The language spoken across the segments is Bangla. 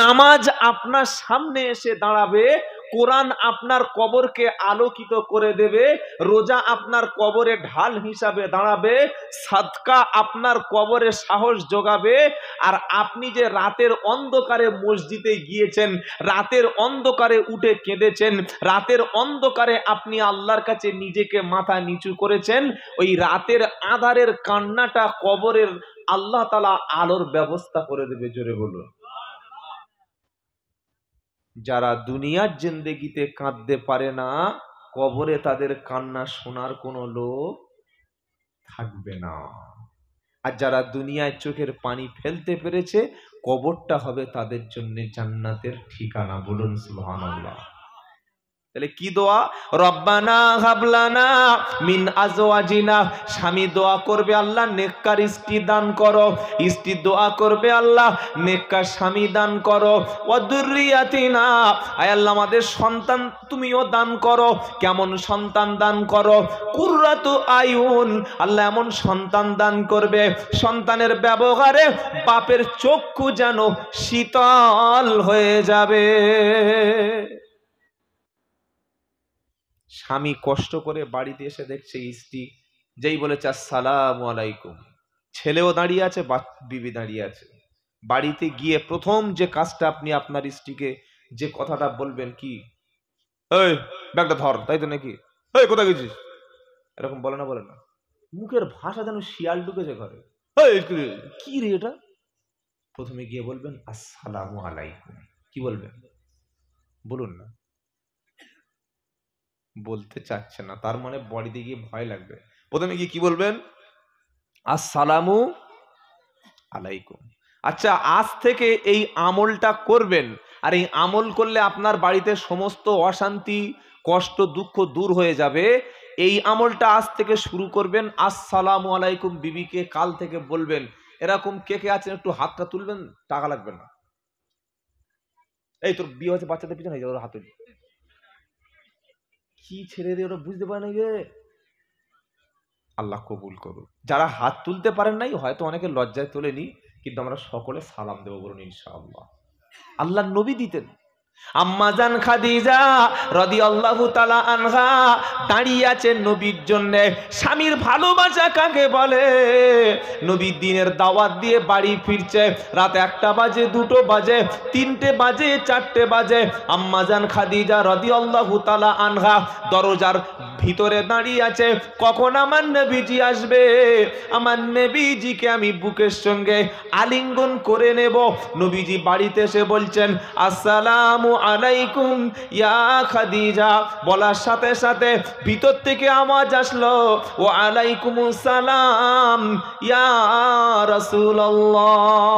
নামাজ আপনার সামনে এসে দাঁড়াবে, কোরআন আপনার কবরকে আলোকিত করে দেবে, রোজা আপনার কবরে ঢাল হিসাবে দাঁড়াবে, সাদকা আপনার কবরে সাহস যোগাবে। আর আপনি যে রাতের অন্ধকারে মসজিদে গিয়েছেন, রাতের অন্ধকারে উঠে কেঁদেছেন, রাতের অন্ধকারে আপনি আল্লাহর কাছে নিজেকে মাথা নিচু করেছেন, ওই রাতের আঁধারের কান্নাটা কবরের আল্লাহ তাআলা আলোর ব্যবস্থা করে দেবে। জোরে বলুন। যারা দুনিয়ার জিন্দেগিতে কাঁদতে পারে না, কবরে তাদের কান্না শোনার কোনো লোক থাকবে না। আর যারা দুনিয়ায় চোখের পানি ফেলতে পেরেছে, কবরটা হবে তাদের জন্য জান্নাতের ঠিকানা। বলুন সুবহানাল্লাহ। তাহলে কি দোয়া? রব্বানা হাবলানা মিন আজওয়াজিনা। স্বামী দোয়া করবে, আল্লাহ নেককার স্ত্রী দান করো। স্ত্রী দোয়া করবে, আল্লাহ নেককার স্বামী দান করো। ওয়া যুররিয়াতিনা, আয় আল্লাহ আমাদের সন্তান তুমিও দান করো। কেমন সন্তান দান করো? কুররাতু আয়ুন, আল্লাহ এমন সন্তান দান করবে, সন্তানের ব্যবহারে বাপের চক্ষু যেন শীতল হয়ে যাবে। স্বামী কষ্ট করে বাড়িতে এসে দেখছে স্ত্রী যেই বলেছে আসসালামু আলাইকুম, ছেলেও দাঁড়িয়ে আছে, বিবি দাঁড়িয়ে আছে। বাড়িতে গিয়ে প্রথম যে কাজটা আপনি আপনার স্ত্রীকে যে কথাটা বলবেন, কি, এই ব্যাগটা ধর, তাই তো নাকি, এই কোথায় গেছিস, এরকম বলে না? বলে না? মুখের ভাষা যেন শিয়াল ঢুকেছে ঘরে। কি রে এটা? প্রথমে গিয়ে বলবেন আসসালামু আলাইকুম। কি বলবেন? বলুন না। বলতে চাচ্ছে না, তার মানে বাড়িতে গিয়ে ভয় লাগবে। প্রথমে গিয়ে কি বলবেন? আসসালামু আলাইকুম। আচ্ছা, আজ থেকে এই আমলটা করবেন, আর এই আমল করলে আপনার বাড়িতে সমস্ত অশান্তি, কষ্ট, দুঃখ দূর হয়ে যাবে। এই আমলটা আজ থেকে শুরু করবেন। আসসালামু আলাইকুম বিবিকে কাল থেকে বলবেন। এরকম কে কে আছেন একটু হাতটা তুলবেন, টাকা লাগবে না। এই তোর বিয়ে হচ্ছে, বাচ্চাদের পিছনে হয়ে যাবে, ওরা হাত তুলি। কি ছেড়ে দিয়ে ওরা বুঝতে পারে না গে। আল্লাহ কবুল করুন। যারা হাত তুলতে পারেন নাই, হয়তো অনেকে লজ্জায় তোলেনি, কিন্তু আমরা সকলে সালাম দেবো, বলুন ইনশাআল্লাহ। আল্লাহর নবী দিতেন। আম্মা জান খাদিজা রাদিয়াল্লাহু তাআলা আনহা দাঁড়িয়ে আছেন নবীর জন্য। স্বামীর ভালোবাসা কাকে বলে? নবী দিনের দাওয়াত দিয়ে বাড়ি ফিরছে, রাত 1টা বাজে, 2টো বাজে, 3টে বাজে, 4টে বাজে। আম্মা জান খাদিজা রাদিয়াল্লাহু তাআলা আনহা দরজার ভিতরে দাঁড়িয়ে আছে, কখন আমার নবীজি আসবে, আমার নবীজিকে আমি বুকের সঙ্গে আলিঙ্গন করে নেব। নবীজি বাড়িতে এসে বলছেন আসসালামু আলাইকুম ইয়া খাদিজা। বলার সাথে সাথে ভিতর থেকে আওয়াজ আসলো ও আলাইকুমুস সালাম ইয়া রাসূলুল্লাহ।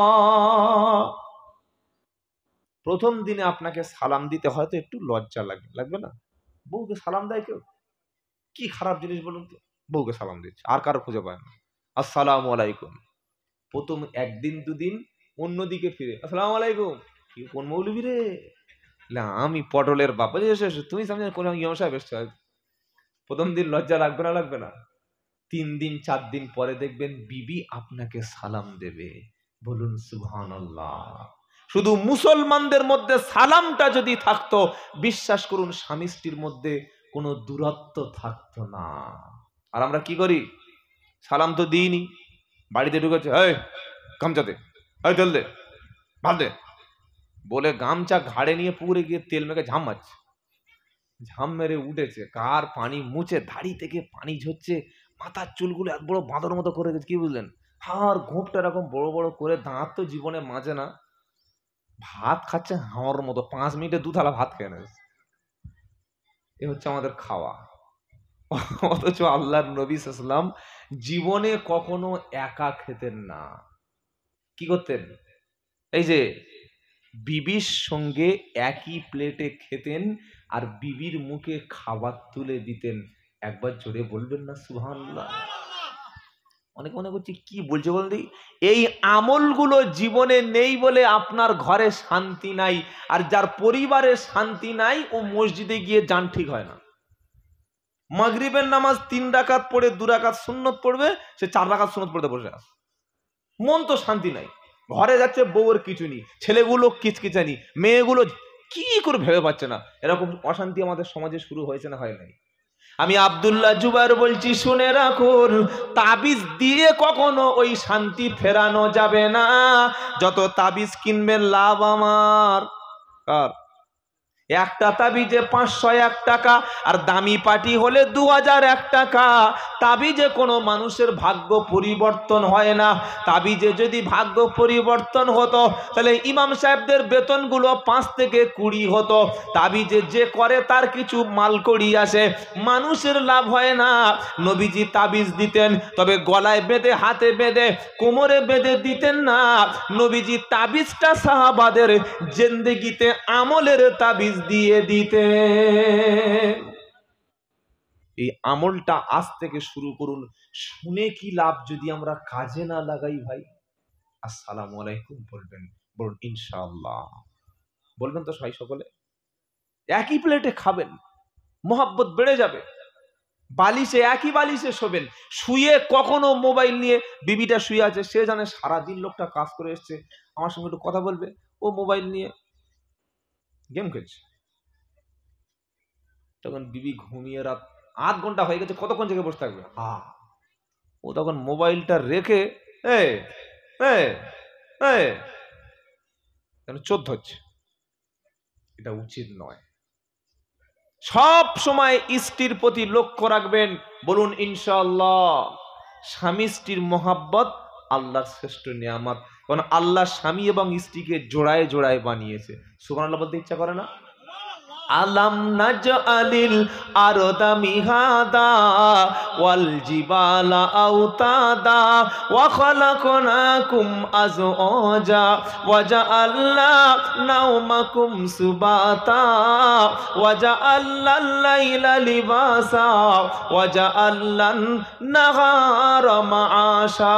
প্রথম দিনে আপনাকে সালাম দিতে হয়তো একটু লজ্জা লাগবে না? বউকে সালাম দেয় কেউ? কি খারাপ জিনিস বলুন তো? বউকে সালাম দিচ্ছে, আর কারো খুঁজে পায় না। আসসালামু আলাইকুম। প্রথম 1 দিন 2 দিন অন্যদিকে ফিরে আসসালামু আলাইকুম। কি কোন মৌলবি রে? না, আমি পটলের বাবা। তুমি সামনে কোন ইমাম সাহেব এসছো। প্রথম দিন লজ্জা লাগবে না? লাগবে না? 3 দিন 4 দিন পরে দেখবেন বিবি আপনাকে সালাম দেবে। বলুন সুবহানাল্লাহ। শুধু মুসলমানদের মধ্যে সালামটা যদি থাকতো, বিশ্বাস করুন স্বামী স্ত্রীর মধ্যে কোনো দূরত্ব থাকতো না। আর আমরা কি করি? সালাম তো দিইনি, বাড়িতে ঢুকেছে, এই গামছা দে, এই তেল দে, ভাত দে বলে গামছা ঘাড়ে নিয়ে পুকুরে গিয়ে তেল মেখে ঝাম মারছে। ঝাম মেরে উঠেছে, কার পানি মুছে, দাড়ি থেকে পানি ঝরছে, মাথার চুলগুলো এত বড় বাঁদর মতো করে গেছে। কি বুঝলেন? আর ঘোপটা এরকম বড় বড় করে, দাঁত তো জীবনে মাজে না, ভাত খাচ্ছে হাওয়ার মতো। 5 মিনিটে 2 থালা ভাত খেয়ে নেছে। এ হচ্ছে আমাদের খাওয়া। অথচ আল্লাহর নবী সাল্লাল্লাহু আলাইহি ওয়াসাল্লাম জীবনে কখনো একা খেতেন না। কি করতেন? এই যে বিবির সঙ্গে একই প্লেটে খেতেন, আর বিবির মুখে খাবার তুলে দিতেন। একবার জোরে বলবেন না সুবহানাল্লাহ? অনেকে মনে করছে কি বলছে বলতে, এই আমলগুলো জীবনে নেই বলে আপনার ঘরে শান্তি নাই। আর যার পরিবারে শান্তি নাই, ও মসজিদে গিয়ে জান ঠিক হয় না। মাগরিবের নামাজ 3 রাকাত পড়ে 2 রাকাত সুন্নত পড়বে, সে 4 রাকাত সুন্নত পড়তে বসে আছে। মন তো শান্তি নাই। ঘরে যাচ্ছে, বউয়ের কিছু নেই, ছেলেগুলো কিচকিচানি, মেয়েগুলো কি করে ভেবে পাচ্ছে না। এরকম অশান্তি আমাদের সমাজে শুরু হয়েছে না হয় নাই? আমি আব্দুল্লাহ জুবাইর বলছি, শুনে রাখুন, তাবিজ দিয়ে কখনো ওই শান্তি ফেরানো যাবে না। যত তাবিজ কিনবেন লাভ আমার। কার? একটা তাবিজে 501 টাকা, আর দামি পাটি হলে 2001 টাকা। তাবিজে কোনো মানুষের ভাগ্য পরিবর্তন হয় না। তাবিজে যদি ভাগ্য পরিবর্তন হতো তাহলে ইমাম সাহেবদের বেতনগুলো 5 থেকে 20 হতো। তাবিজে যে করে তার কিছু মালকড়ি আসে, মানুষের লাভ হয় না। নবীজি তাবিজ দিতেন, তবে গলায় বেঁধে, হাতে বেঁধে, কোমরে বেঁধে দিতেন না। নবীজি তাবিজটা সাহাবাদের জিন্দেগিতে আমলের তাবিজ দিয়ে দিতে। এই আমলটা আজ থেকে শুরু করুন। শুনে কি লাভ যদি আমরা কাজে না লাগাই ভাই? আসসালামু আলাইকুম বলবেন, বলুন ইনশাআল্লাহ। বলবেন তো সবাই, সকলে একই প্লেটে খাবেন, মোহাব্বত বেড়ে যাবে। বালিশে, একই বালিশে শোবেন। শুয়ে কখনো মোবাইল নিয়ে, বিবিটা শুয়ে আছে, সে জানে সারাদিন লোকটা কাজ করে এসছে, আমার সঙ্গে একটু কথা বলবে, ও মোবাইল নিয়ে গেম খেলছে। তখন বিবি ঘুমিয়ে রাত 8 ঘন্টা হয়ে গেছে, কতক্ষণ জেগে বসে থাকবে? ও তখন মোবাইলটা রেখে চোদ ধরছে। এটা উচিত নয়। সব সময় স্ত্রীর প্রতি লক্ষ্য রাখবেন, বলুন ইনশাআল্লাহ। স্বামী স্ত্রীর মোহাব্বত আল্লাহর শ্রেষ্ঠ নিয়ামত, কারণ আল্লাহ স্বামী এবং স্ত্রীকে জোড়ায় জোড়ায় বানিয়েছে। সুবহানাল্লাহ বলতে ইচ্ছা করে না? আলাম নাজআলিল আরদা মিহাদা ওয়াল জিবালা আওতাদা ওয়া খালাকনাকুম আজওয়াজা ওয়া জাআলনা নাওমাকুম সুবাতা ওয়া জাআলনাল লাইলা লিবাসা ওয়া জাআলনান নাহারা মাআশা।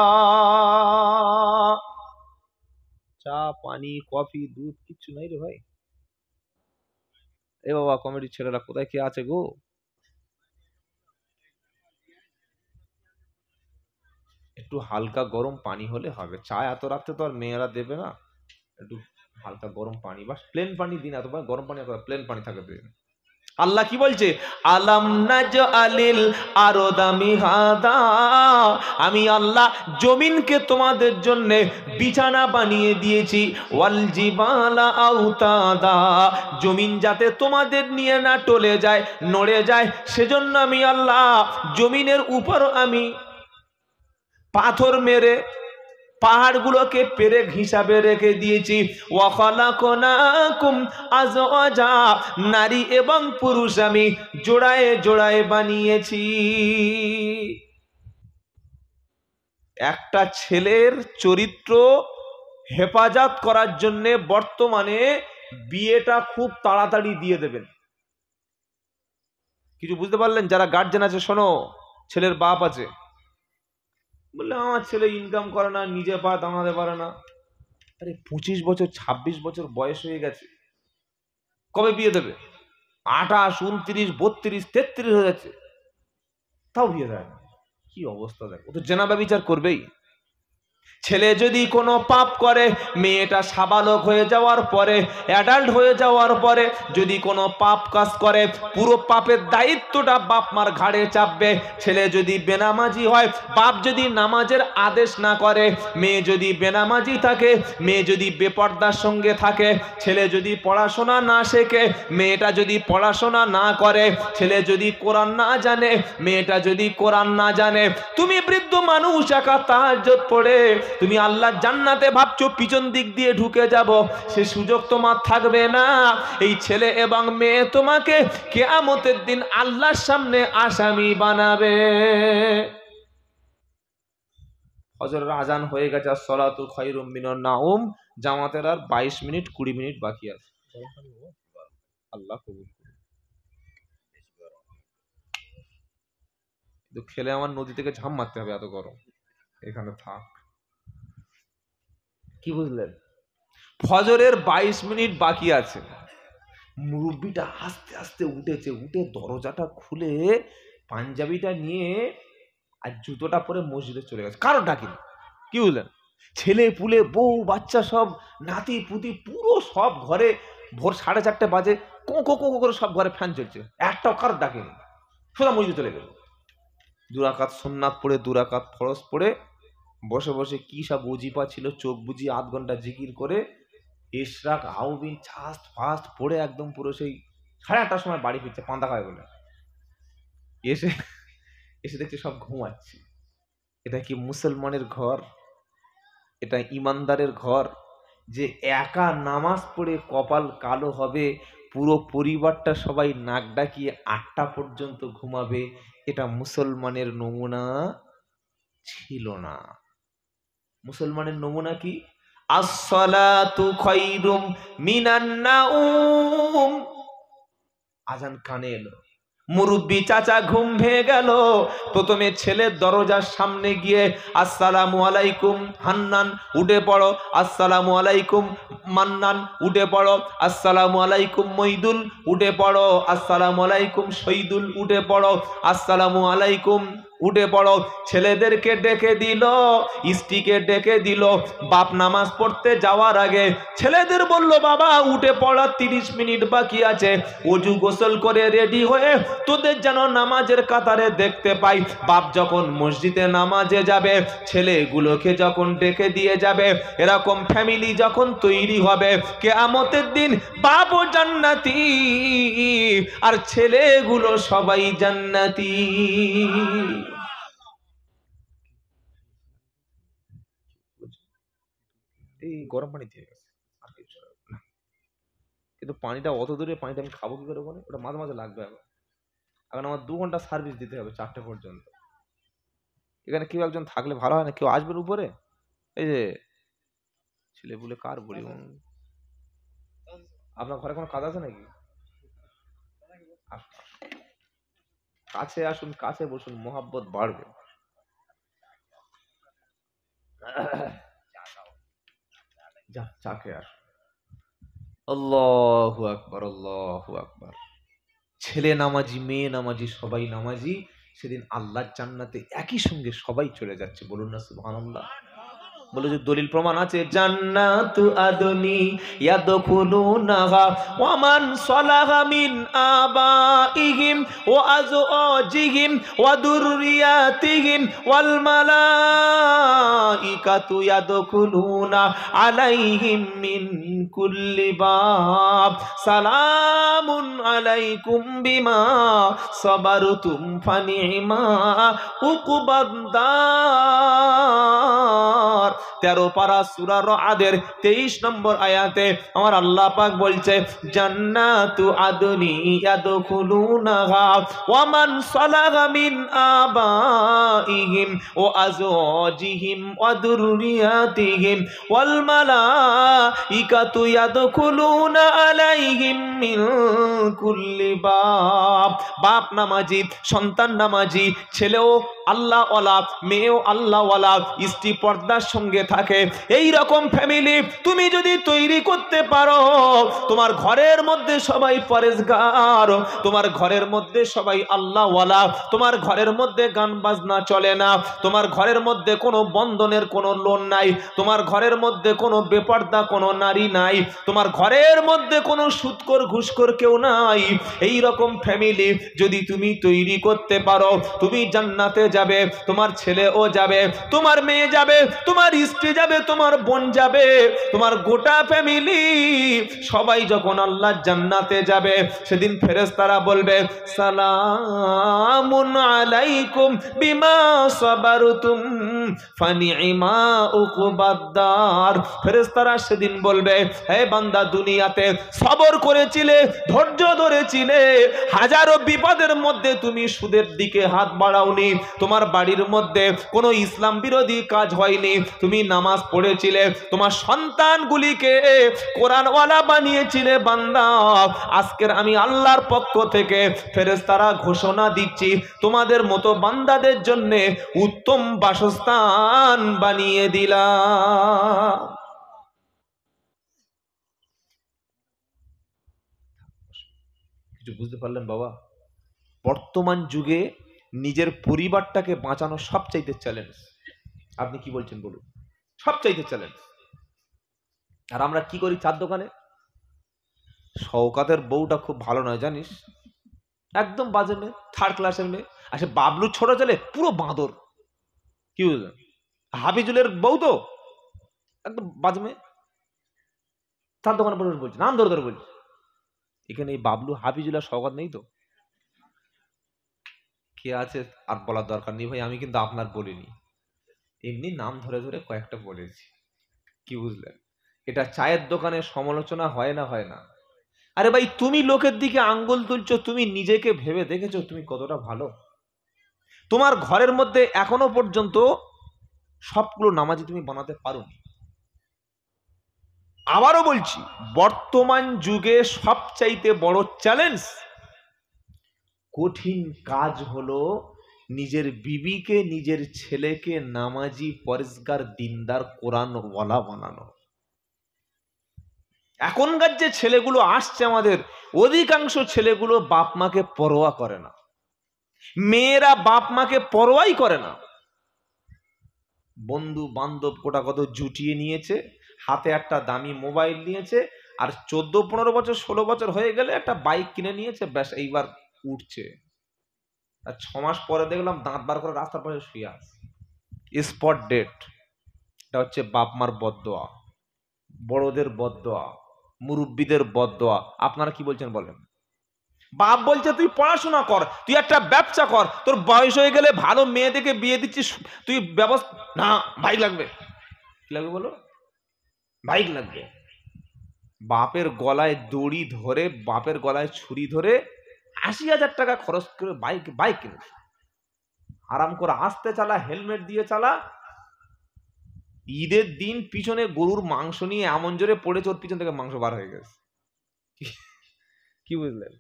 চা, পানি, কফি, দুধ কিচ্ছু নাই রে ভাই। এ বাবা, কমেডির ছেলেরা কোথায় কে আছে গো? একটু হালকা গরম পানি হলে হবে। চা এত রাত্রে তো আর মেয়েরা দেবে না। একটু হালকা গরম পানি, বা প্লেন পানি দিন, এত গরম পানি, প্লেন পানি থাকে দিন। আল্লাহ কি বলছে? আলাম নাজআলিল আরদা মিহাদা, আমি আল্লাহ জমিনকে তোমাদের জন্য বিছানা বানিয়ে দিয়েছি। ওয়াল জিবালা আওতাদা, জমিন যাতে তোমাদের নিয়ে না টলে যায়, নড়ে যায়, সেজন্য আমি আল্লাহ জমিনের উপর আমি পাথর মেরে পাহাড়গুলোকে পেরেক হিসাবে রেখে দিয়েছি। ওয়া খালাকনাকুম আজওয়াজা, নারী এবং পুরুষ আমি জোড়ায় জোড়ায় বানিয়েছি। একটা ছেলের চরিত্র হেফাজত করার জন্য বর্তমানে বিয়েটা খুব তাড়াতাড়ি দিয়ে দেবেন। কিছু বুঝতে পারলেন? যারা গার্জেন আছে শোনো, ছেলের বাপ আছে, বললে আমার ছেলে ইনকাম করে না, নিজে পা দাঁড়াতে পারে না। আরে 25 বছর 26 বছর বয়স হয়ে গেছে, কবে বিয়ে দেবে? 28, 29, 32, 33 হয়ে যাচ্ছে, তাও বিয়ে দেয় না। কি অবস্থা দেখো, ও তো জেনা ব্যভিচার করবেই। ছেলে যদি কোনো পাপ করে, মেয়েটা সাবালক হয়ে যাওয়ার পরে, অ্যাডাল্ট হয়ে যাওয়ার পরে যদি কোনো পাপ কাজ করে, পুরো পাপের দায়িত্বটা বাপ মার ঘাড়ে চাপবে। ছেলে যদি বেনামাজি হয়, বাপ যদি নামাজের আদেশ না করে, মেয়ে যদি বেনামাজি থাকে, মেয়ে যদি বেপর্দার সঙ্গে থাকে, ছেলে যদি পড়াশোনা না শেখে, মেয়েটা যদি পড়াশোনা না করে, ছেলে যদি কোরআন না জানে, মেয়েটা যদি কোরআন না জানে, তুমি বৃদ্ধ মানুষ একা তাহাজ্জুদ পড়ে তুমি আল্লাহর জান্নাতে ভাবছো পিছন দিক দিয়ে ঢুকে যাব, সে সুযোগ তোমার থাকবে না। এই ছেলে এবং মেয়ে তোমাকে কিয়ামতের দিন আল্লাহর সামনে আসামি বানাবে। ফজরের আজান হয়ে গেছে, আসসালাতু খায়রুম মিনান নাউম, জামাতের আর 22 মিনিট 20 মিনিট বাকি আছে। আল্লাহ কবুল করুন। কিন্তু খেলে আমার নদী থেকে ঝাঁপ মারতে হবে, এত গরম, এখানে থাক। কি বুঝলেন? ফজরের 22 মিনিট বাকি আছে, মুরব্বিটা আস্তে আস্তে উঠেছে, উঠে দরজাটা খুলে পাঞ্জাবিটা নিয়ে আর জুতোটা পরে মসজিদে চলে গেছে, কারো ডাকিনি। কি বুঝলেন? ছেলে পুলে বউ বাচ্চা সব নাতি পুতি পুরো সব ঘরে ভোর 4:30 বাজে কো কো কো করে সব ঘরে ফ্যান চলছে, একটাও কার ডাকেনি, সোজা মসজিদে চলে গেল। 2 রাকাত সুন্নাত পড়ে 2 রাকাত ফরজ পড়ে বসে বসে কি সব ওজিফা ছিল চোখ বুঝিয়ে 8 ঘন্টা জিকির করে ইশরাক আউবিন ফাস্ট ফাস্ট পড়ে একদম পুরো সেই 8:30টার সময় বাড়ি ফিরছে পান্তা খায় বলে। এসে এসে দেখছে সব ঘুমাচ্ছে। এটা কি মুসলমানের ঘর? এটা ইমানদারের ঘর? যে একা নামাজ পড়ে কপাল কালো হবে, পুরো পরিবারটা সবাই নাক ডাকিয়ে 8টা পর্যন্ত ঘুমাবে, এটা মুসলমানের নমুনা ছিল না। মুসলমানের নমুনা কি? আসসালাতু খায়রুম মিনান নাউম। আজান কানে এলো, মুরব্বি চাচা ঘুম ভেঙে গেল, প্রথমে ছেলের দরজার সামনে গিয়ে আসসালামু আলাইকুম হান্নান উঠে পড়ো, আসসালামু আলাইকুম মান্নান উঠে পড়ো, আসসালামু আলাইকুম মইদুল উঠে পড়ো, আসসালামু আলাইকুম শহীদুল উঠে পড়ো, আসসালামু আলাইকুম উঠে পড়ো। ছেলেদেরকে ডেকে দিল, স্ত্রীকে ডেকে দিল। বাপ নামাজ পড়তে যাওয়ার আগে ছেলেদের বলল, বাবা উঠে পড়ার 30 মিনিট বাকি আছে, ওযু গোসল করে রেডি হয়ে তোদের যেন নামাজের কাতারে দেখতে পাই। বাপ যখন মসজিদে নামাজে যাবে, ছেলেগুলোকে যখন ডেকে দিয়ে যাবে, এরকম ফ্যামিলি যখন তৈরি হবে, কিয়ামতের দিন বাপও জান্নাতি আর ছেলেগুলো সবাই জান্নাতি। এই গরম পানি দিয়ে গেছে, আর কিছু না। কিন্তু পানিটা অত দূরে, পানিটা আমি খাবো কি করে বলে? ওটা মাঝে মাঝে লাগবে। এখন আমার 2 ঘন্টা সার্ভিস দিতে হবে 4টে পর্যন্ত। এখানে কেউ একজন থাকলে ভালো হয় না? কেউ আসবেন উপরে? এই যে ছেলে বলে কার বলি, আপনার ঘরে কোনো কাজ আছে নাকি? কাছে আসুন, কাছে বসুন, মোহাব্বত বাড়বে। যা চা খেয়ে আসুন। আল্লাহু আকবার, আল্লাহু আকবার। ছেলে নামাজি, মেয়ে নামাজি, সবাই নামাজি। সেদিন আল্লাহর জান্নাতে একই সঙ্গে সবাই চলে যাচ্ছে। বলুন না সুবহানাল্লাহ। বলে যে দলিল প্রমাণ আছে, জান্নাতু আদনি ইয়াদখুলুনাহা ওয়া মান সালাহা মিন আবাইহিম ওয়া আজওয়াজিহিম ওয়া দুররিয়াতিহিম ওয়াল মালাইকাতু ইয়াদখুলুনা আলাইহিম মিন কুল্লি বাব সালামুন আলাইকুম বিমা সাবারতুম ফানিমা উকুবাদ দার। 13 পারা সূরা রাদের 23 নম্বর আয়াতে আমার আল্লাহ পাক বলছে, জান্নাতু আদনি ইয়াদখুলুনাহা ওয়া মান সালাহা মিন আবাইহিম ওয়া আজওয়াজিহিম ওয়া দুররিয়াতিহিম ওয়াল মালাইকাতু ইয়াদখুলুনা আলাইহিম মিন কুল্লি বাব। বাপ নামাজি, সন্তান নামাজি, ছেলেও আল্লাহ ওয়ালা, মেয়েও আল্লাহ ওয়ালা, স্ত্রী পর্দার সঙ্গে থাকে। এই রকম ফ্যামিলি তুমি যদি তৈরি করতে পারো, তোমার ঘরের মধ্যে সবাই পরেজগার, তোমার ঘরের মধ্যে সবাই আল্লাহ ওয়ালা, তোমার ঘরের মধ্যে গান বাজনা চলে না, তোমার ঘরের মধ্যে কোনো বন্ধনের কোনো লোন নাই, তোমার ঘরের মধ্যে কোনো বেপর্দা কোনো নারী নাই, তোমার ঘরের মধ্যে কোনো সুদখোর ঘুষখোর কেউ নাই। এই রকম ফ্যামিলি যদি তুমি তৈরি করতে পারো, তুমি জান্নাতে যাবে, তোমার ছেলেও যাবে, তোমার মেয়ে যাবে, তোমার স্ত্রী যাবে, তোমার বোন যাবে, তোমার গোটা ফ্যামিলি সবাই যখন আল্লাহর জান্নাতে যাবে, সেদিন ফেরেশতারা বলবে, সালামুন আলাইকুম বিমা সাবারতুম ফানিমা উকুবাদ দার। ফেরেশতারা সেদিন বলবে, হে বান্দা, দুনিয়াতে সবর করেছিলে, ধৈর্য ধরেছিলে, হাজারো বিপদের মধ্যে তুমি সুদের দিকে হাত বাড়াওনি, তোমার বাড়ির মধ্যে কোনো ইসলাম বিরোধী কাজ হয়নি, তুমি নামাজ পড়েছিলে, তোমার সন্তানগুলিকে কোরআনওয়ালা বানিয়েছিলে। বান্দা, আজকের আমি আল্লাহর পক্ষ থেকে ফেরেশতারা ঘোষণা দিচ্ছি, তোমাদের মতো বান্দাদের জন্য উত্তম বাসস্থান বানিয়ে দিলাম। কিছু বুঝতে পারলেন বাবা? বর্তমান যুগে নিজের পরিবারটাকে বাঁচানো সবচাইতে চ্যালেঞ্জ। আপনি কি বলছেন বলুন? সবচাইতে চ্যালেঞ্জ। আর আমরা কি করি চার দোকানে? শওকাতের বউটা খুব ভালো নয় জানিস, একদম বাজে মেয়ে, থার্ড ক্লাসের মেয়ে। আর সে বাবলুর ছোট ছেলে পুরো বাঁদর। কি বুঝলেন? হাফিজুলের বউ তো একদম বাজে মেয়ে। চার দোকানে পড়ে বলছি, নাম ধরে ধরে বলছি। এখানে এই বাবলু, হাফিজুল আর শওকত নেই তো? কে আছে আর বলার দরকার নেই ভাই, আমি কিন্তু আপনার বলিনি, এমনি নাম ধরে ধরে কয়েকটা বলেছি। কি বুঝলেন? এটা চায়ের দোকানে সমালোচনা হয় না? হয় না? আরে ভাই, তুমি লোকের দিকে আঙ্গুল তুলছো, তুমি নিজেকে ভেবে দেখেছো তুমি কতটা ভালো? তোমার ঘরের মধ্যে এখনো পর্যন্ত সবগুলো নামাজি তুমি বানাতে পারোনি। আবারও বলছি, বর্তমান যুগে সবচাইতে বড় চ্যালেঞ্জ, কঠিন কাজ হলো নিজের বিবিকে, নিজের ছেলেকে নামাজি, পরেজগার, দিনদার, কোরআনওয়ালা বানানো। এখনকার যে ছেলেগুলো আসছে আমাদের, অধিকাংশ ছেলেগুলো বাপ মাকে পরোয়া করে না। মেয়েরা বাপ মাকে পরোয়াই করে না। বন্ধু বান্ধব কোটা কত জুটিয়ে নিয়েছে, হাতে একটা দামি মোবাইল নিয়েছে, আর 14-15 বছর 16 বছর হয়ে গেলে একটা বাইক কিনে নিয়েছে, ব্যাস এইবার উঠছে। আর 6 মাস পরে দেখলাম দাঁত বার করে রাস্তার পাশে শুয়ে আছে, স্পট ডেট। এটা হচ্ছে বাপ মার বদদোয়া, বড়দের বদদোয়া, মুরব্বীদের বদদোয়া। আপনারা কি বলছেন বলেন? বাপ বলছে তুই পড়াশোনা কর, তুই একটা ব্যবসা কর, তোর বয়স হয়ে গেলে ভালো মেয়ে দেখে বিয়ে দিচ্ছিস, তুই ব্যবস্থা না, বাইক লাগবে। কি লাগবে বলো? বাইক লাগবে। বাপের গলায় দড়ি ধরে, বাপের গলায় ছুরি ধরে 80,000 টাকা খরচ করে বাইক কিনেছে। আরাম করে আস্তে চালা, হেলমেট দিয়ে চালা। ঈদের দিন পিছনে গরুর মাংস নিয়ে এমন জোরে পড়েছে, ওর পিছন থেকে মাংস বার হয়ে গেছে। কি বুঝলেন?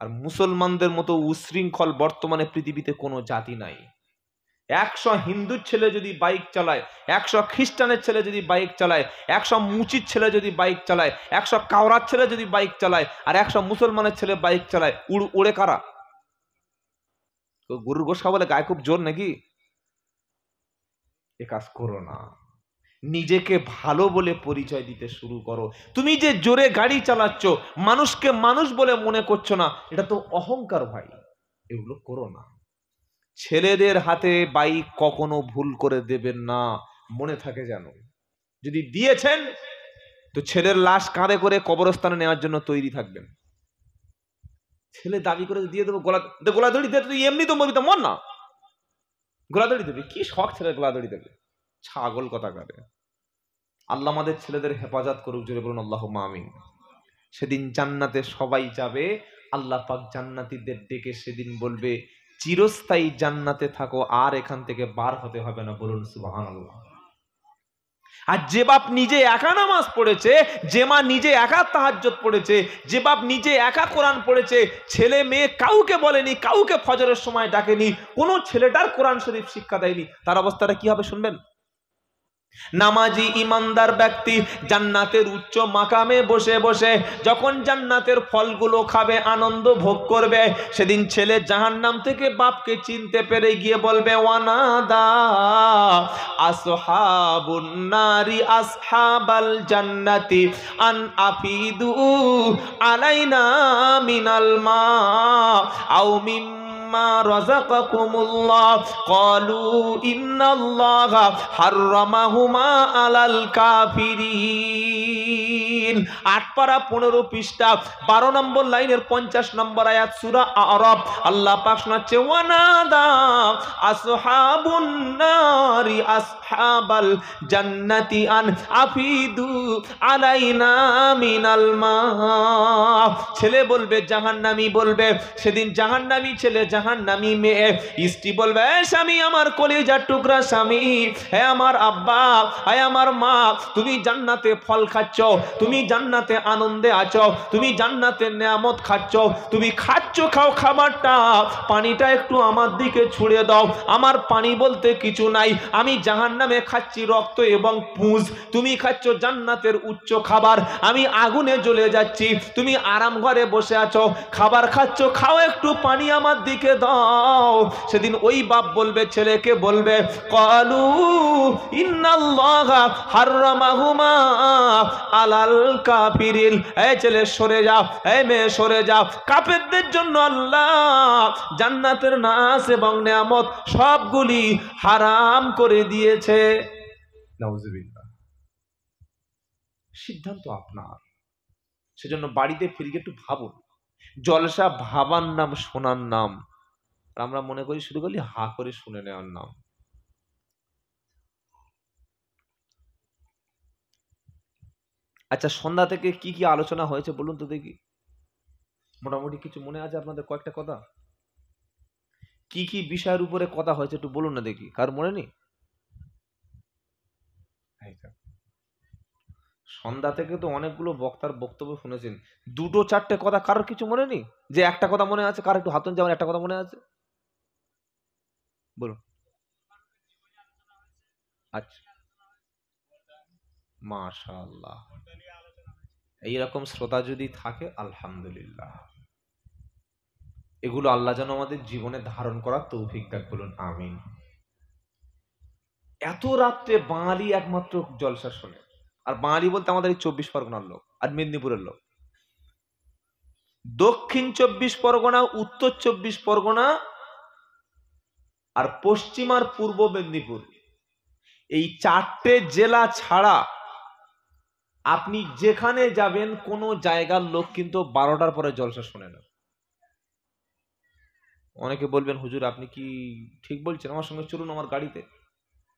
আর মুসলমানদের মতো উশৃঙ্খল বর্তমানে পৃথিবীতে কোনো জাতি নাই। 100 হিন্দুর ছেলে যদি বাইক চালায়, 100 খ্রিস্টানের ছেলে যদি বাইক চালায়, 100 মুচির ছেলে যদি বাইক চালায়, 100 কাওরার ছেলে যদি বাইক চালায়, আর 100 মুসলমানের ছেলে বাইক চালায়, উড়ে কারা? গরুর গোশা বলে গায়ে খুব জোর নাকি? এ কাজ করো না। নিজেকে ভালো বলে পরিচয় দিতে শুরু করো। তুমি যে জোরে গাড়ি চালাচ্ছ, মানুষকে মানুষ বলে মনে করছো না, এটা তো অহংকার ভাই। এগুলো করো না। ছেলেদের হাতে বাইক কখনো ভুল করে দেবেন না, মনে থাকে যেন। যদি দিয়েছেন তো ছেলের লাশ কাঁধে করে কবরস্থানে নেওয়ার জন্য তৈরি থাকবেন। ছেলে দাবি করে দিয়ে দেবো, গোলা দড়ি দিয়ে, তুই এমনি তো মরবি, তো মর না, গোলা দড়ি দেবে। কি শখ ছেলে গোলা দড়ি দেবে? ছাগল কথা করে। আল্লাহ আমাদের ছেলেদের হেফাজত করুক, জোরে বলুন আল্লাহুম্মা আমিন। সেদিন জান্নাতে সবাই যাবে, আল্লাহ পাক জান্নাতীদের ডেকে সেদিন বলবে, চিরস্থায়ী জান্নাতে থাকো, আর এখান থেকে বার হতে হবে না। বলুন সুবহানাল্লাহ। আর যে বাপ নিজে একা নামাজ পড়েছে, যে মা নিজে একা তাহাজ্জুদ পড়েছে, যে বাপ নিজে একা কোরআন পড়েছে, ছেলে মেয়ে কাউকে বলেনি, কাউকে ফজরের সময় ডাকেনি, কোনো ছেলেটার কোরআন শরীফ শিক্ষা দেয়নি, তার অবস্থাটা কি হবে শুনবেন? নামাজি ইমানদার ব্যক্তি জান্নাতের উচ্চ মাকামে বসে বসে যখন জান্নাতের ফলগুলো খাবে, আনন্দ ভোগ করবে, সেদিন ছেলে জাহান্নাম থেকে বাপকে চিনতে পেরে গিয়ে বলবে, ওয়ানাদা আসহাবুন নারি আসহাবাল জান্নাতি আন আফিদু আলাইনা মিনাল মা আও মিম্মা রাযাকাকুমুল্লাহ ক্বালু ইন্নাল্লাহা হাররামাহুমা আলাল কাফিরিন। 8 পারা 15 পৃষ্ঠা 12 নম্বর লাইনের 50 নম্বর আয়াত, সূরা আ'রাফ। আল্লাহ পাক শোনাচ্ছে, ওয়ানাদা আসহাবুন নারি আসহাবাল জান্নাতি আন আফিদু আলাইনা মিনাল মা। ছেলে বলবে, জাহান্নামী বলবে, সেদিন জাহান্নামী ছেলে, জাহান্নামী মেয়ে, স্ত্রী বলবে, স্বামী আমার কলিজার টুকরা স্বামী, হে আমার আব্বা, হে আমার মা, তুমি জান্নাতে ফল খাচ্ছ, তুমি জান্নাতে আনন্দে আছো, তুমি জান্নাতের নিয়ামত খাচ্ছ, তুমি খাচ্ছ, খাও খাবারটা, পানিটা একটু আমার দিকে ছুঁড়ে দাও। আমার পানি বলতে কিছু নাই, আমি জাহান্নামে খাচ্ছি রক্ত এবং পুঁজ, তুমি খাচ্ছ জান্নাতের উচ্চ খাবার, আমি আগুনে জ্বলে যাচ্ছি, তুমি আরাম ঘরে বসে আছো, খাবার খাচ্ছ, খাও একটু পানি আমার দিকে দাও। সেদিন ওই বাপ বলবে, ছেলেকে বলবে, ক্বালু ইন্নাল্লাহা হাররামাহুমা আলাল কাফিরিন, এই ছেলে সরে যাও, এই মেয়ে সরে যাও, কাফেরদের জন্য আল্লাহ জান্নাতের নাস এবং নিয়ামত সবগুলি হারাম করে দিয়েছে। নাউজুবিল্লাহ। সিদ্ধান্ত আপনার। সেজন্য বাড়িতে ফিরে একটু ভাবুন, জলসা ভাবার নাম, শোনার নাম, আর আমরা মনে করি শুধু খালি হা করে শুনে নেওয়ার নাম। আচ্ছা, সন্ধ্যা থেকে কি কি আলোচনা হয়েছে বলুন তো দেখি, মোটামুটি কিছু মনে আছে আপনাদের? কয়েকটা কথা, কি কি বিষয়ের উপরে কথা হয়েছে একটু বলুন না দেখি, কার মনে নেই? সন্ধ্যা থেকে তো অনেকগুলো বক্তার বক্তব্য শুনেছেন, দুটো চারটে কথা কারোর কিছু মনে নেই? যে একটা কথা মনে আছে, কার একটু হাতন, যেমন একটা কথা মনে আছে বলুন। আচ্ছা, মাশাআল্লাহ, এইরকম শ্রোতা যদি থাকে আলহামদুলিল্লাহ। এগুলো আল্লাহ যেন আমাদের জীবনে ধারণ করার তৌফিক দান, বলুন আমিন। এত রাত্রে বাঙালি একমাত্র জলসা শোনে, আর বাঙালি বলতে আমাদের এই 24 পরগনার লোক আর মেদিনীপুরের লোক। দক্ষিণ 24 পরগনা, উত্তর 24 পরগনা আর পশ্চিম আর পূর্ব মেদিনীপুর, এই চারটে জেলা ছাড়া আপনি যেখানে যাবেন কোন জায়গার লোক কিন্তু 12টার পরে জলসা শোনে না। অনেকে বলবেন, হুজুর আপনি কি ঠিক বলছেন, আমার সঙ্গে চলুন আমার গাড়িতে,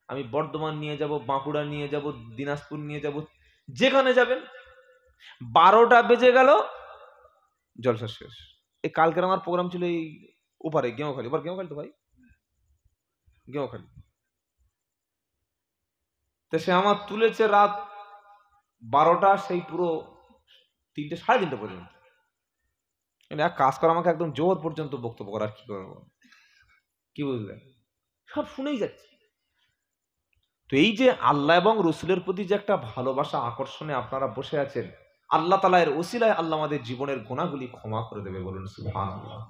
আমি বর্ধমান নিয়ে যাব, বাঁকুড়া নিয়ে যাব, দিনাজপুর নিয়ে যাব, যেখানে যাবেন 12টা বেজে গেল জলসা শেষ। এই কালকের আমার প্রোগ্রাম ছিল এই ওপারে গেঁওখালি, এবার গেঁওখালি তো ভাই, গেঁওখালি, তো সে আমার তুলেছে রাত 12টা, সেই পুরো 3টে, 3:30 পর্যন্ত। এক কাজ করা, আমাকে একদম জোর পর্যন্ত বক্তব্য করার কি করবো, কি বুঝলেন, সব শুনেই যাচ্ছে। তো এই যে আল্লাহ এবং রসুলের প্রতি যে একটা ভালোবাসা, আকর্ষণে আপনারা বসে আছেন, আল্লাহ তাআলা এর ওসিলায় আল্লাহ আমাদের জীবনের গুনাহগুলি ক্ষমা করে দেবে, বলুন সুবহানাল্লাহ।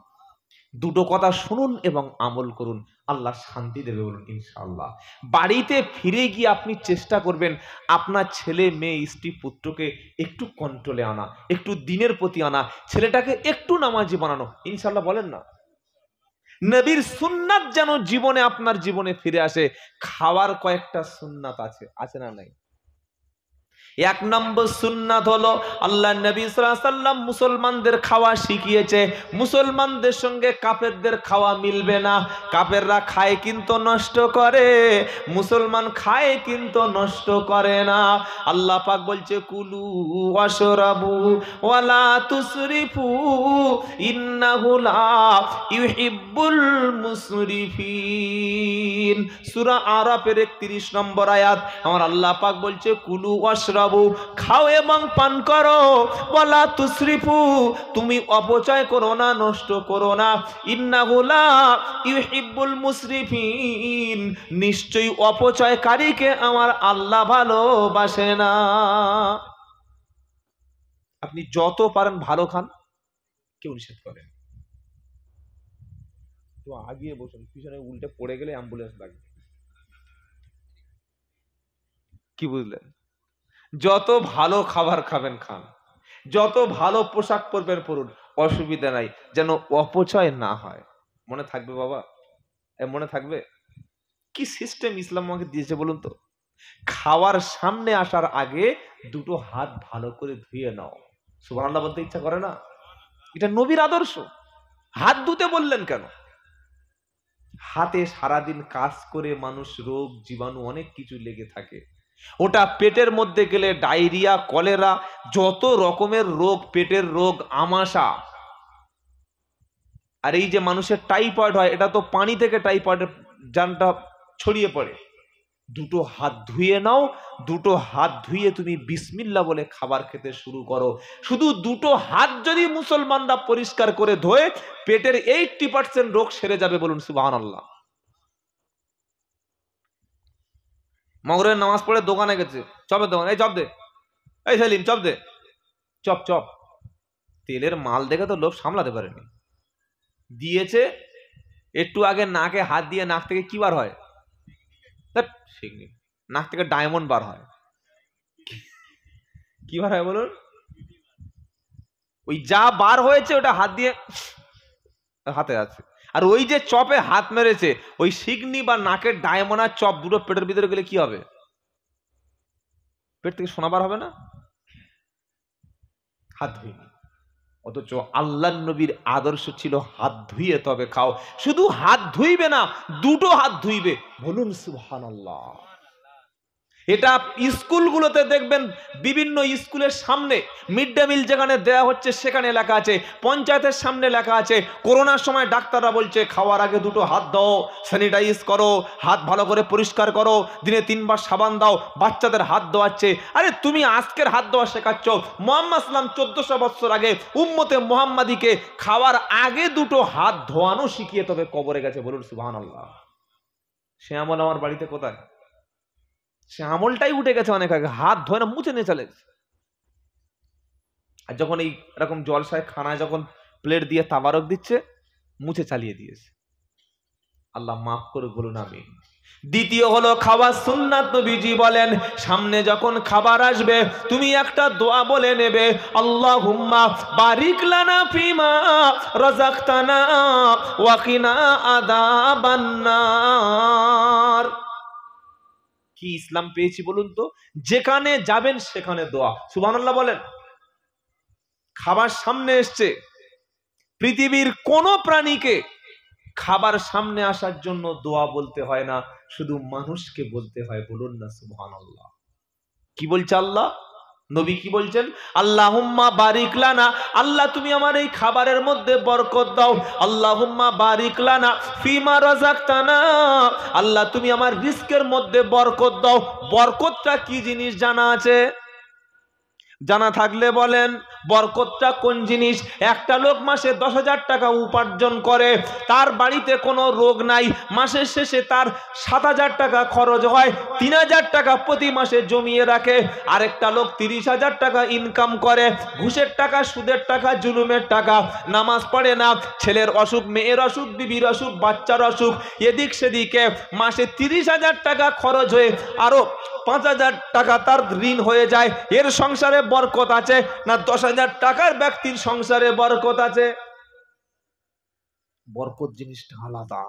দুটো কথা শুনুন এবং আমল করুন, আল্লাহ শান্তি দেবে, বলুন ইনশাআল্লাহ। বাড়িতে ফিরে গিয়ে আপনি চেষ্টা করবেন আপনার ছেলে মেয়ে স্ত্রী পুত্রকে একটু কন্ট্রোলে আনা, একটু দিনের প্রতি আনা, ছেলেটাকে একটু নামাজি বানানো, ইনশাআল্লাহ বলেন না। নবীর সুন্নাত যেন জীবনে, আপনার জীবনে ফিরে আসে। খাওয়ার কয়েকটা সুন্নাত আছে, আছে না নাই? এক নম্বর সুন্নাত হলো, আল্লাহ নবী সাল্লাল্লাহু আলাইহি ওয়াসাল্লাম মুসলমানদের খাওয়া শিখিয়েছে, মুসলমানদের সঙ্গে কাফেরদের খাওয়া মিলবে না। কাফেররা খায় কিন্তু নষ্ট করে, মুসলমান খায় কিন্তু নষ্ট করে না। আল্লাহ পাক বলছে, কুলু ওয়াশরাবু ওয়ালা তুসরিফু ইন্নাহু লা ইউহিব্বুল মুসরিফিন। সূরা আরাফের 31 নম্বর আয়াত, আমার আল্লাহ পাক বলছে, কুলু ওয়াশরাবু, খাও এবং পান করো, ওয়ালা তুসরিফু, তুমি অপচয় করো না, নষ্ট করো না, ইন্নাহু লা ইউহিব্বুল মুসরিফিন, নিশ্চয়ই অপচয়কারীকে আমার আল্লাহ ভালোবাসে না। আপনি যত পারেন ভালো খান, কেউ নিষেধ করেন। তো আগিয়ে বসুন, পিছনে উল্টে পড়ে গেলে অ্যাম্বুলেন্স লাগবে, কি বুঝলেন? যত ভালো খাবার খাবেন খান, যত ভালো পোশাক পরবেন পরুন, অসুবিধা নাই, যেন অপচয় না হয়। মনে থাকবে বাবা, মনে থাকবে? কি সিস্টেম ইসলাম আমাকে দিয়েছে বলুন তো? খাওয়ার সামনে আসার আগে দুটো হাত ভালো করে ধুয়ে নাও। সুবহানাল্লাহ বলতে ইচ্ছা করে না? এটা নবীর আদর্শ। হাত ধুতে বললেন কেন? হাতে সারাদিন কাজ করে মানুষ, রোগ জীবাণু অনেক কিছু লেগে থাকে, ওটা পেটের মধ্যে গেলে ডায়রিয়া, কলেরা, যত রকমের রোগ, পেটের রোগ, আমাশা। আর এই যে মানুষের টাইফয়েড হয়, এটা তো পানি থেকে টাইফয়েডের জানটা ছড়িয়ে পড়ে। দুটো হাত ধুয়ে নাও, দুটো হাত ধুয়ে তুমি বিসমিল্লাহ বলে খাবার খেতে শুরু করো। শুধু দুটো হাত যদি মুসলমানরা পরিষ্কার করে ধোয়, পেটের 80% রোগ সেরে যাবে, বলুন সুবহানাল্লাহ। মগরের নামাজ পড়ে দোকানে গেছে, চপের দোকান, এই চপ দে, এই সেলিম চপ দে, চপ চপ। তেলের মাল দেখে তো লোভ সামলাতে পারেনি, দিয়েছে। একটু আগে নাকে হাত দিয়ে নাক থেকে কি বার হয়? নাক থেকে ডায়মন্ড বার হয়। কি বার হয় বলুন? ওই যা বার হয়েছে ওটা হাত দিয়ে হাতে আছে। আর ওই যে চপে হাত মেরেছে, ওই সিগনি বা নাকের ডায়মন্ড আর চপ দুটো পেটের ভিতরে গেলে কি হবে? পেট থেকে সোনা বার হবে না? হাত ধুইনি। অথচ আল্লাহ নবীর আদর্শ ছিল হাত ধুইয়ে তবে খাও। শুধু হাত ধুইবে না, দুটো হাত ধুইবে, বলুন সুবহানাল্লাহ। এটা স্কুলগুলোতে দেখবেন, বিভিন্ন স্কুলের সামনে মিড ডে মিল যেখানে দেওয়া হচ্ছে সেখানে লেখা আছে, পঞ্চায়েতের সামনে লেখা আছে, করোনার সময় ডাক্তাররা বলছে খাওয়ার আগে দুটো হাত দাও, স্যানিটাইজ করো, হাত ভালো করে পরিষ্কার করো, দিনে 3 বার সাবান দাও, বাচ্চাদের হাত ধোয়াচ্ছে। আরে তুমি আজকের হাত ধোয়া শেখাচ্ছ, মুহাম্মদ সাল্লাম 1400 বছর আগে উম্মতে মুহাম্মাদিকে খাওয়ার আগে দুটো হাত ধোয়ানো শিখিয়ে তবে কবরে গেছে, বলুন সুবহানাল্লাহ। সে আমল আমার বাড়িতে কোথায়? সে আমলটাই উঠে গেছে অনেক আগে, হাত ধোয় না, মুছে নিয়ে চলে। আর যখন এই এরকম জলসায় খানায় যখন প্লেট দিয়ে তাবারক দিচ্ছে, মুছে চালিয়ে দিয়েছে। আল্লাহ মাফ করে, বলুন আমিন। দ্বিতীয় হলো খাবার সুন্নাত। নবীজি বলেন, সামনে যখন খাবার আসবে তুমি একটা দোয়া বলে নেবে, আল্লাহুম্মা বারিক লানা ফিমা রাযাকতানা ওয়া কিনা আযাবান নার। কি ইসলাম পেয়েছি বলুন তো? যেখানে যাবেন সেখানে দোয়া। সুবহানাল্লাহ বলেন। খাবার সামনে এসছে, পৃথিবীর কোন প্রাণীকে খাবার সামনে আসার জন্য দোয়া বলতে হয় না, শুধু মানুষকে বলতে হয়, বলুন না সুবহানাল্লাহ। কি বলছে আল্লাহ? নবী কি বলছেন? আল্লাহুম্মা বারিক লানা, আল্লাহ তুমি আমার এই খাবারের মধ্যে বরকত দাও। আল্লাহুম্মা বারিক লানা ফিমা রাযাকতানা, আল্লাহ তুমি আমার রিজকের মধ্যে বরকত দাও। বরকতটা কি জিনিস জানা আছে? জানা থাকলে বলেন, বরকতটা কোন জিনিস? একটা লোক মাসে 10,000 টাকা উপার্জন করে, তার বাড়িতে কোনো রোগ নাই, মাসের শেষে তার 7,000 টাকা খরচ হয়, 3,000 টাকা প্রতি মাসে জমিয়ে রাখে। আরেকটা লোক 30,000 টাকা ইনকাম করে, ঘুষের টাকা, সুদের টাকা, জুলুমের টাকা, নামাজ পড়ে না, ছেলের অসুখ, মেয়ের অসুখ, বিবির অসুখ, বাচ্চার অসুখ, এদিক সেদিকে মাসে 30,000 টাকা খরচ হয়ে আরো 5,000 টাকা তার ঋণ হয়ে যায়। এর সংসারে বরকত আছে না 10,000 টাকার ব্যক্তির সংসারে বরকত আছে? বরকত জিনিসটা আলাদা।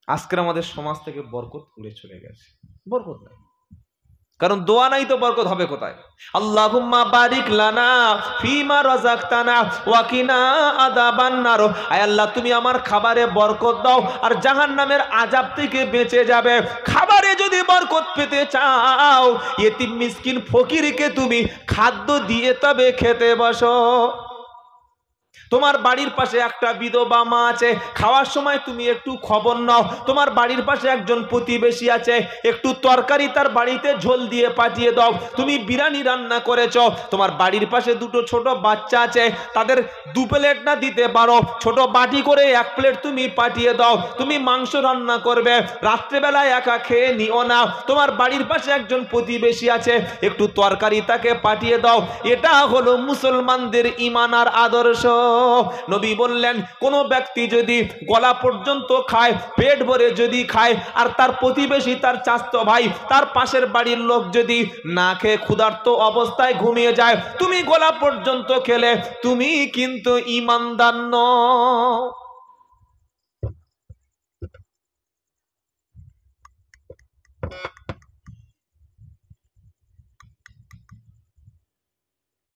আজকের আমাদের সমাজ থেকে বরকত উড়ে চলে গেছে, বরকত নাই। কারণ দোয়া নাই তো বরকত হবে কোথায়? আল্লাহুম্মা বারিক লানা ফিমা রাযাকতানা ওয়া কিনা আযাবান নার। আয় আল্লাহ তুমি আমার খাবারে বরকত দাও আর জাহান্নামের আযাব থেকে বেঁচে যাবে। খাবারে যদি বরকত পেতে চাও, ইতিম মিসকিন ফকিরকে তুমি খাদ্য দিয়ে তবে খেতে বসো। তোমার বাড়ির পাশে একটা বিধবা মা আছে, খাওয়ার সময় তুমি একটু খবর নাও। তোমার বাড়ির পাশে একজন প্রতিবেশী আছে, একটু তরকারি তার বাড়িতে ঝোল দিয়ে পাঠিয়ে দাও। তুমি বিরিয়ানি রান্না করেছো, তোমার বাড়ির পাশে দুটো ছোট বাচ্চা আছে, তাদের 2 প্লেট না দিতে পারো, ছোট বাটি করে 1 প্লেট তুমি পাঠিয়ে দাও। তুমি মাংস রান্না করবে, রাত্রেবেলায় একা খেয়ে নিও না, তোমার বাড়ির পাশে একজন প্রতিবেশী আছে, একটু তরকারি তাকে পাঠিয়ে দাও। এটা হলো মুসলমানদের ঈমান আর আদর্শ। নবী বললেন, কোন ব্যক্তি যদি গলা পর্যন্ত খায়, পেট ভরে যদি খায়, আর তার প্রতিবেশী, তার চাচাতো ভাই, তার পাশের বাড়ির লোক যদি না খেয়ে ক্ষুধার্ত অবস্থায় ঘুমিয়ে যায়, তুমি গলা পর্যন্ত খেলে তুমি কিন্তু ঈমানদার নও।